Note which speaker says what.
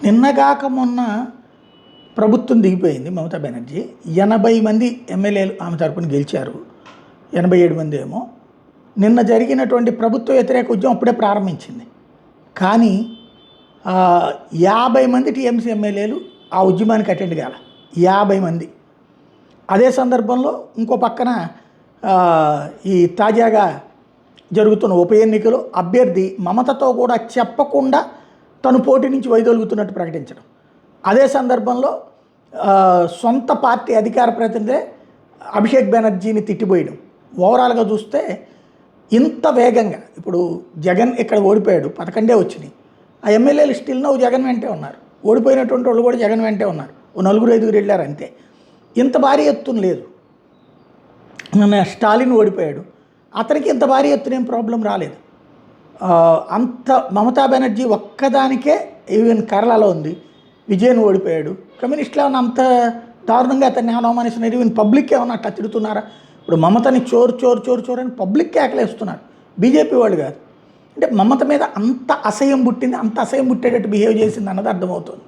Speaker 1: నిన్నగాక మొన్న ప్రభుత్వం దిగిపోయింది మమతా బెనర్జీ. 80 మంది ఎమ్మెల్యేలు ఆమె తరపున గెలిచారు, 87 మంది ఏమో. నిన్న జరిగినటువంటి ప్రభుత్వ వ్యతిరేక ఉద్యమం అప్పుడే ప్రారంభించింది. కానీ 50 మంది టీఎంసీ ఎమ్మెల్యేలు ఆ ఉద్యమానికి అటెండ్ కాల, 50 మంది. అదే సందర్భంలో ఇంకో పక్కన ఈ తాజాగా జరుగుతున్న ఉప ఎన్నికలో అభ్యర్థి మమతతో కూడా చెప్పకుండా తను పోటీ నుంచి వైదొలుగుతున్నట్టు ప్రకటించడం. అదే సందర్భంలో సొంత పార్టీ అధికార ప్రతినిధి అభిషేక్ బెనర్జీని తిట్టిపోయడం. ఓవరాల్గా చూస్తే ఇంత వేగంగా ఇప్పుడు జగన్ ఇక్కడ ఓడిపోయాడు, 11 వచ్చినాయి. ఆ ఎమ్మెల్యేలు స్టిల్ నవ్వు జగన్ వెంటే ఉన్నారు, ఓడిపోయినటువంటి వాళ్ళు కూడా జగన్ వెంటే ఉన్నారు. ఓ 4-5 వెళ్ళారు అంతే. ఇంత భారీ ఎత్తున లేదు. స్టాలిన్ ఓడిపోయాడు, అతనికి ఇంత భారీ ఎత్తున ఏం ప్రాబ్లం రాలేదు. అంత మమతా బెనర్జీ ఒక్కదానికే ఈవెన్ కేరళలో ఉంది, విజయన్ ఓడిపోయాడు. కమ్యూనిస్టులు ఏమన్నా అంత దారుణంగా అతన్ని అవమానిస్తున్నారు? ఈవెన్ పబ్లిక్ ఏమన్నా అట్లా తిడుతున్నారా? ఇప్పుడు మమతని చోరు చోరు చోరు చోరు అని పబ్లిక్ కేకలేస్తున్నారు, బీజేపీ వాళ్ళు కాదు. అంటే మమత మీద అంత అసహ్యం పుట్టింది, అంత అసహ్యం పుట్టేటట్టు బిహేవ్ చేసింది అన్నది అర్థమవుతుంది.